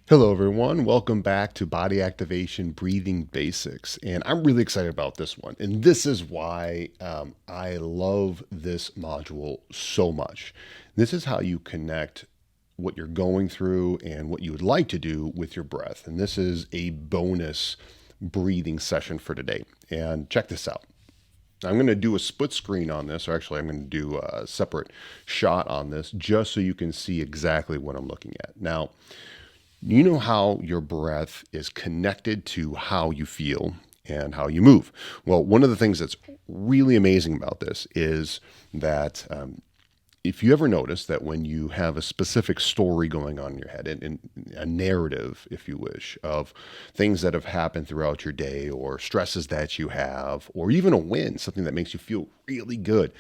Hello, everyone. Welcome back to Body Activation Breathing Basics. And I'm really excited about this one. And this is why I love this module so much. This is how you connect what you're going through and what you would like to do with your breath. And this is a bonus breathing session for today. And check this out. I'm going to do a split screen on this, or actually, I'm going to do a separate shot on this just so you can see exactly what I'm looking at. Now, you know how your breath is connected to how you feel and how you move. Well, one of the things that's really amazing about this is that if you ever notice that when you have a specific story going on in your head, and a narrative, if you wish, of things that have happened throughout your day or stresses that you have, or even a win, something that makes you feel really good,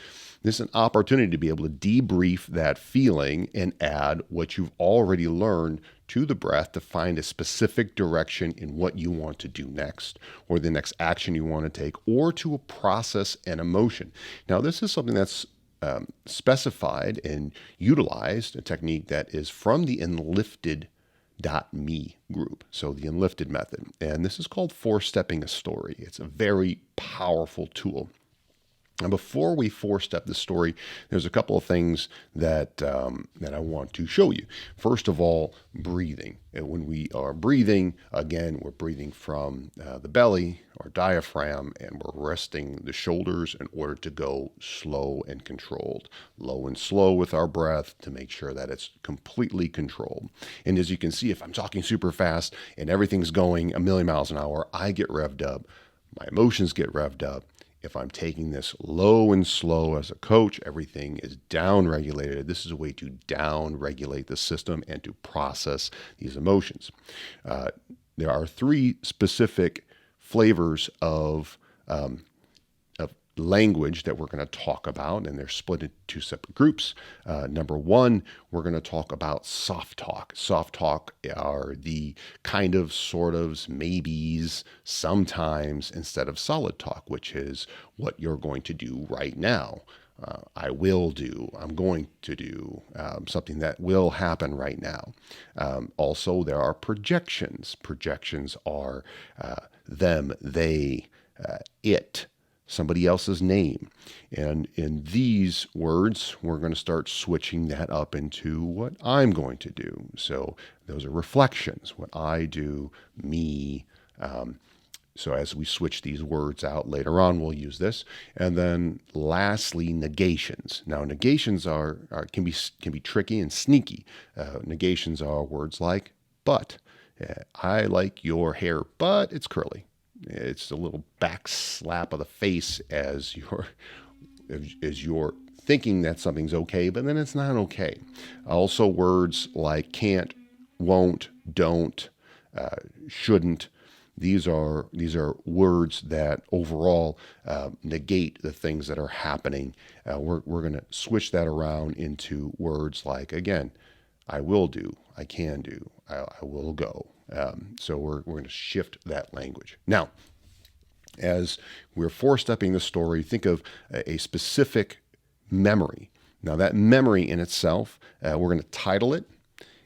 this is an opportunity to be able to debrief that feeling and add what you've already learned to the breath to find a specific direction in what you want to do next, or the next action you want to take, or to process an emotion. Now, this is something that's specified and utilized, a technique that is from the Enlifted.me group. So the Enlifted method. And this is called four-stepping a story. It's a very powerful tool. Now, before we four-step the story, there's a couple of things that that I want to show you. First of all, breathing. And when we are breathing, again, we're breathing from the belly or diaphragm, and we're resting the shoulders in order to go slow and controlled. Low and slow with our breath to make sure that it's completely controlled. And as you can see, if I'm talking super fast and everything's going a million miles an hour, I get revved up. My emotions get revved up. If I'm taking this low and slow as a coach, everything is down regulated. This is a way to down regulate the system and to process these emotions. There are three specific flavors of language that we're going to talk about, and they're split into two separate groups. Number one, we're going to talk about soft talk. Soft talk are the kind of, sort of, maybes, sometimes, instead of solid talk, which is what you're going to do right now. I will do, I'm going to do, something that will happen right now. Also, there are projections. Projections are them, they, it, somebody else's name. And in these words, we're going to start switching that up into what I'm going to do. So those are reflections, what I do, me. So as we switch these words out later on, we'll use this. And then lastly, negations. Now, negations can be tricky and sneaky. Negations are words like but. I like your hair, but it's curly. It's a little back slap of the face as you're thinking that something's okay, but then it's not okay. Also, words like can't, won't, don't, shouldn't. These are words that overall negate the things that are happening. We're going to switch that around into words like, again, I will do, I can do, I will go. So we're going to shift that language. Now, as we're four-stepping the story, think of a specific memory. Now, that memory in itself, we're going to title it,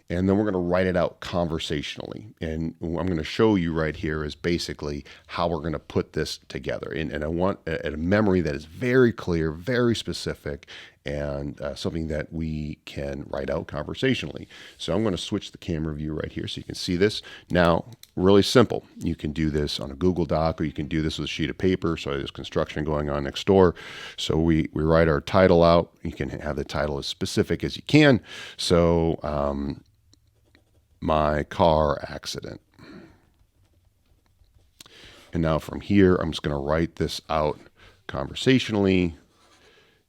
and then we're going to write it out conversationally. And what I'm going to show you right here is basically how we're going to put this together. And I want a memory that is very clear, very specific, and something that we can write out conversationally. So I'm going to switch the camera view right here so you can see this. Now, really simple. You can do this on a Google Doc, or you can do this with a sheet of paper. So there's construction going on next door. So we write our title out. You can have the title as specific as you can. So my car accident. And now from here, I'm just going to write this out conversationally.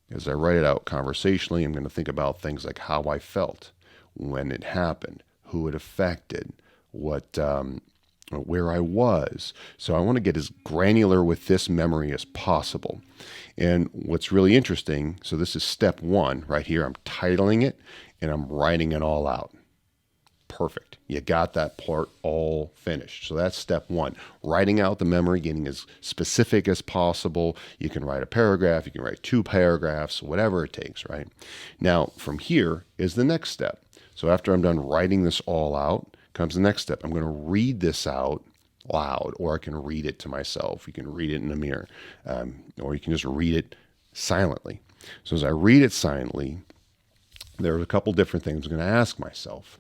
As I write it out conversationally, I'm going to think about things like how I felt, when it happened, who it affected, where I was. So I want to get as granular with this memory as possible. And what's really interesting, so this is step one right here. I'm titling it and I'm writing it all out. Perfect. You got that part all finished. So that's step one. Writing out the memory, getting as specific as possible. You can write a paragraph, you can write 2 paragraphs, whatever it takes, right? Now, from here is the next step. So after I'm done writing this all out, Comes the next step. I'm going to read this out loud, or I can read it to myself. You can read it in a mirror, or you can just read it silently. So as I read it silently, there are a couple different things I'm going to ask myself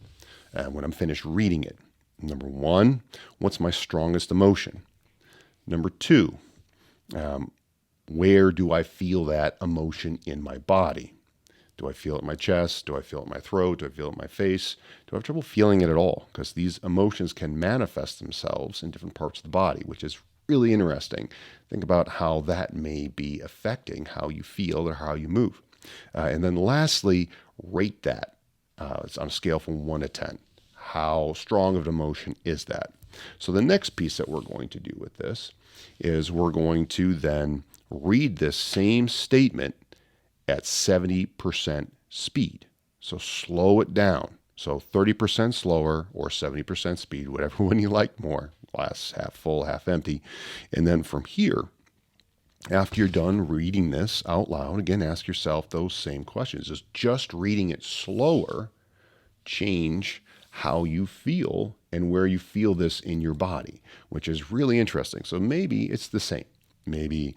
when I'm finished reading it. Number one, what's my strongest emotion? Number two, where do I feel that emotion in my body? Do I feel it in my chest? Do I feel it in my throat? Do I feel it in my face? Do I have trouble feeling it at all? Because these emotions can manifest themselves in different parts of the body, which is really interesting. Think about how that may be affecting how you feel or how you move. And then lastly, rate that. It's on a scale from 1 to 10. How strong of an emotion is that? So the next piece that we're going to do with this is we're going to then read this same statement at 70% speed. So slow it down. So 30% slower or 70% speed, whatever one you like more. Glass half full, half empty. And then from here, after you're done reading this out loud, again, ask yourself those same questions. Is just reading it slower change how you feel and where you feel this in your body, which is really interesting. So maybe it's the same. Maybe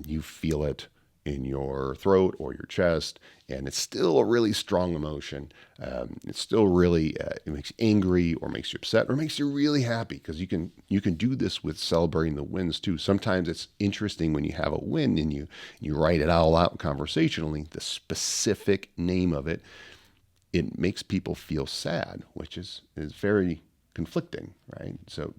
you feel it in your throat or your chest, and it's still a really strong emotion. It's still really it makes you angry or makes you upset or makes you really happy, because you can do this with celebrating the wins too. Sometimes it's interesting when you have a win and you write it all out conversationally, the specific name of it. It makes people feel sad, which is very conflicting, right? So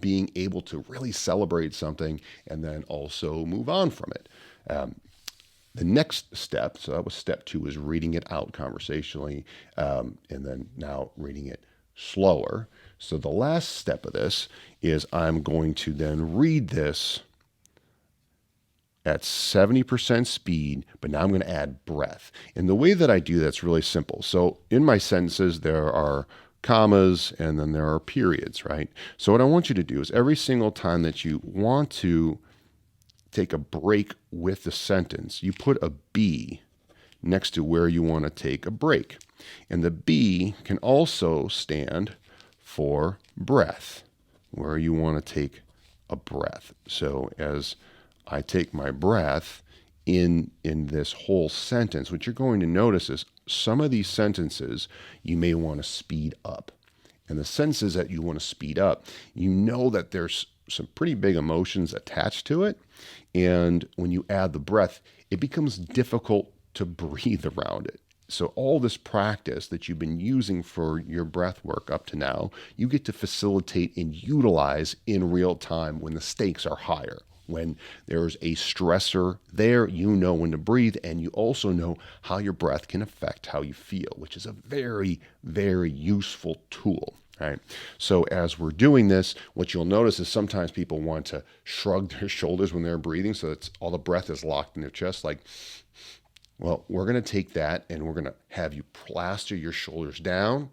being able to really celebrate something and then also move on from it. The next step, so that was step 2, is reading it out conversationally, and then now reading it slower. So the last step of this is I'm going to then read this at 70% speed, but now I'm going to add breath. And the way that I do that's really simple. So in my sentences, there are commas and then there are periods, right? So what I want you to do is every single time that you want to take a break with the sentence, you put a B next to where you want to take a break. And the B can also stand for breath, where you want to take a breath. So as I take my breath in this whole sentence, what you're going to notice is some of these sentences you may want to speed up. And the sentences that you want to speed up, you know that there's some pretty big emotions attached to it. And when you add the breath, it becomes difficult to breathe around it. So all this practice that you've been using for your breath work up to now, you get to facilitate and utilize in real time when the stakes are higher. When there's a stressor there, you know when to breathe, and you also know how your breath can affect how you feel, which is a very, very useful tool. Right. So as we're doing this, what you'll notice is sometimes people want to shrug their shoulders when they're breathing, so it's all the breath is locked in their chest. Like, well, we're going to take that and we're going to have you plaster your shoulders down,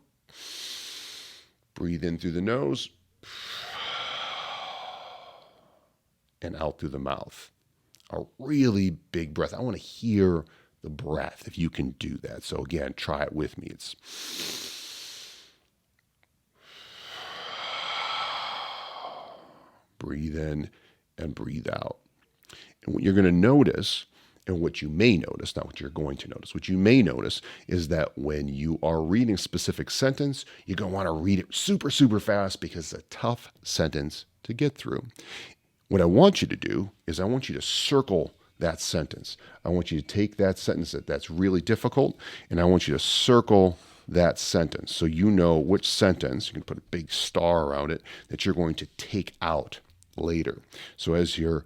breathe in through the nose, and out through the mouth. A really big breath. I want to hear the breath if you can do that. So again, try it with me. It's breathe in and breathe out. And what you're going to notice, and what you may notice, not what you're going to notice, what you may notice is that when you are reading a specific sentence, you're going to want to read it super, super fast because it's a tough sentence to get through. What I want you to do is I want you to circle that sentence. I want you to take that sentence that's really difficult, and I want you to circle that sentence so you know which sentence, you can put a big star around it, that you're going to take out later. So as you're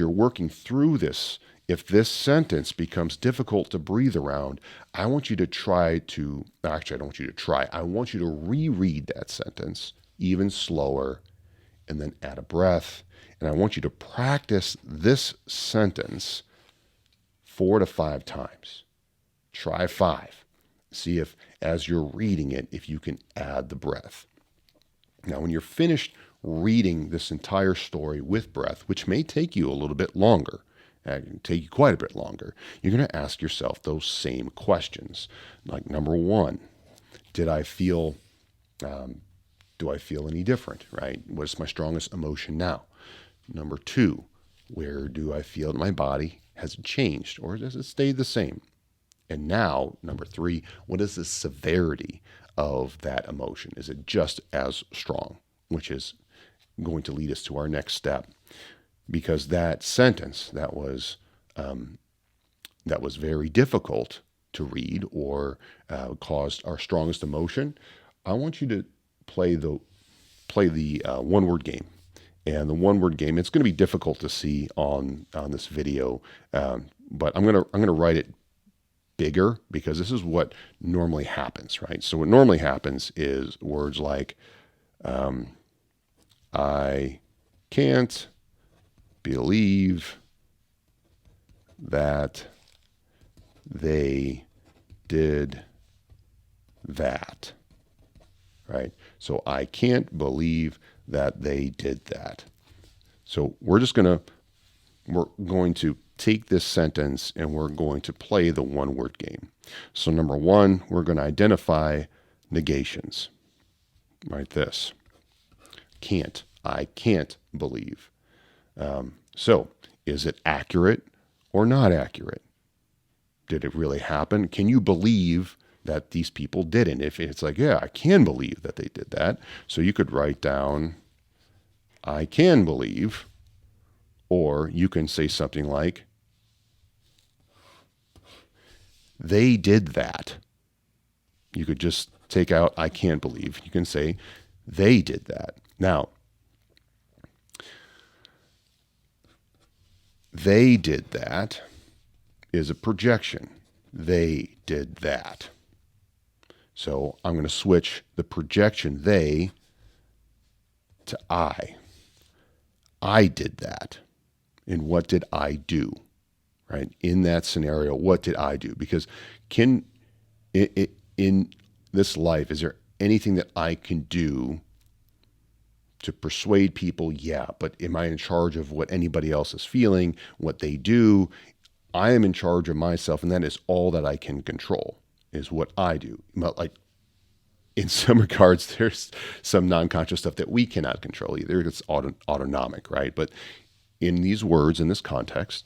working through this, if this sentence becomes difficult to breathe around, I want you to I want you to reread that sentence even slower and then add a breath. And I want you to practice this sentence 4 to 5 times. Try 5. See if, as you're reading it, if you can add the breath. Now, when you're finished reading this entire story with breath, which may take you a little bit longer, take you quite a bit longer, you're going to ask yourself those same questions. Like, number 1, did I feel Do I feel any different, right? What's my strongest emotion now? Number two, where do I feel that my body has changed or does it stay the same? And now, number three, what is the severity of that emotion? Is it just as strong? Which is going to lead us to our next step. Because that sentence that was very difficult to read or caused our strongest emotion, I want you to play the one word game. And the one word game, it's going to be difficult to see on this video, but I'm gonna write it bigger because this is what normally happens, right? So what normally happens is words like I can't believe that they did that, right? So I can't believe that they did that. So we're going to take this sentence and we're going to play the one word game. So number one, we're going to identify negations, right? This can't, I can't believe. So is it accurate or not accurate? Did it really happen? Can you believe that these people didn't? If it's like, yeah, I can believe that they did that. So you could write down, I can believe, or you can say something like, they did that. You could just take out, I can't believe. You can say, they did that. Now, they did that is a projection. They did that. So I'm going to switch the projection they to I. I did that. And what did I do? Right? In that scenario, what did I do? Because in this life, is there anything that I can do to persuade people? Yeah, but am I in charge of what anybody else is feeling, what they do? I am in charge of myself, and that is all that I can control, is what I do. But like in some regards, there's some non-conscious stuff that we cannot control either. It's autonomic, right? But in these words, in this context,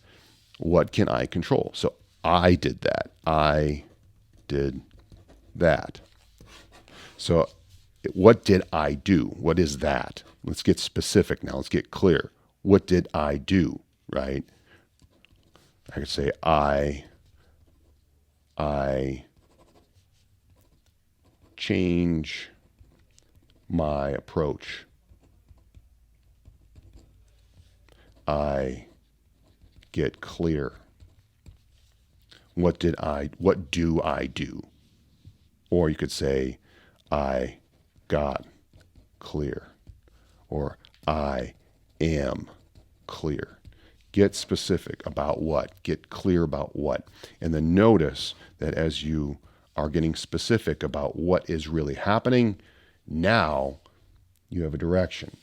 what can I control? So I did that. I did that. So what did I do? What is that? Let's get specific now. Let's get clear. What did I do, right? I could say I change my approach. I get clear. What do I do? Or you could say, I got clear. Or I am clear. Get specific about what. Get clear about what. And then notice that as you are getting specific about what is really happening, now you have a direction.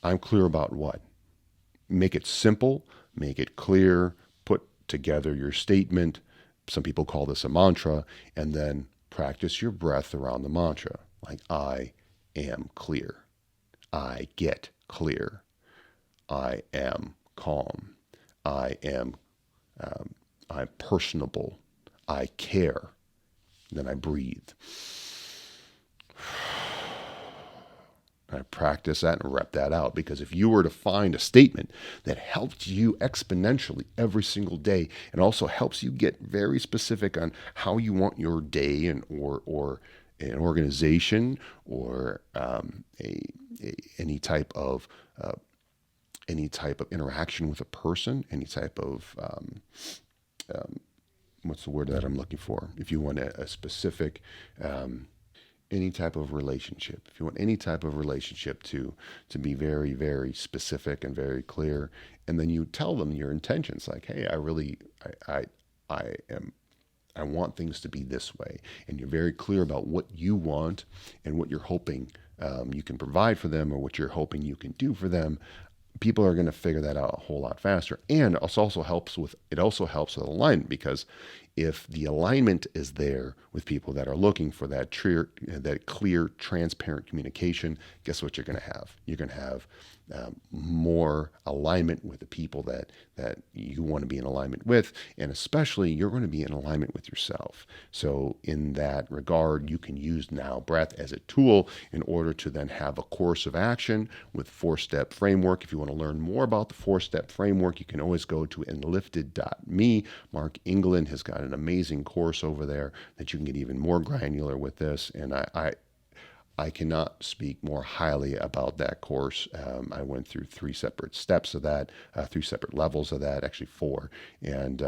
I'm clear about what. Make it simple, make it clear, put together your statement. Some people call this a mantra, and then practice your breath around the mantra. Like, I am clear. I get clear. I am calm. I'm personable. I care. Then I breathe. I practice that and rep that out, because if you were to find a statement that helped you exponentially every single day and also helps you get very specific on how you want your day and or an organization or any type of interaction with a person, any type of what's the word that I'm looking for? If you want a specific any type of relationship, if you want any type of relationship to be very, very specific and very clear, and then you tell them your intentions, like, hey, I want things to be this way, and you're very clear about what you want and what you're hoping you can provide for them, or what you're hoping you can do for them. People are going to figure that out a whole lot faster, and it also helps with alignment, because if the alignment is there with people that are looking for that clear, transparent communication, guess what you're going to have? You're going to have more alignment with the people that you want to be in alignment with, and especially you're going to be in alignment with yourself. So in that regard, you can use Now Breath as a tool in order to then have a course of action with 4-step framework. If you want to learn more about the 4-step framework, you can always go to enlifted.me. Mark England has got an amazing course over there that you can get even more granular with this, and I cannot speak more highly about that course. I went through 3 separate steps of that, 3 separate levels of that, actually 4, and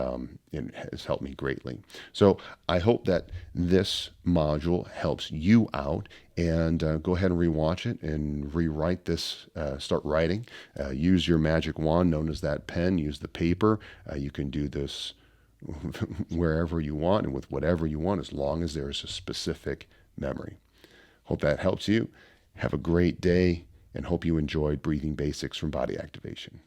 it has helped me greatly. So I hope that this module helps you out, and go ahead and rewatch it and rewrite this, start writing. Use your magic wand known as that pen, use the paper. You can do this wherever you want and with whatever you want, as long as there is a specific memory. Hope that helps you. Have a great day, and hope you enjoyed Breathing Basics from Body Activation.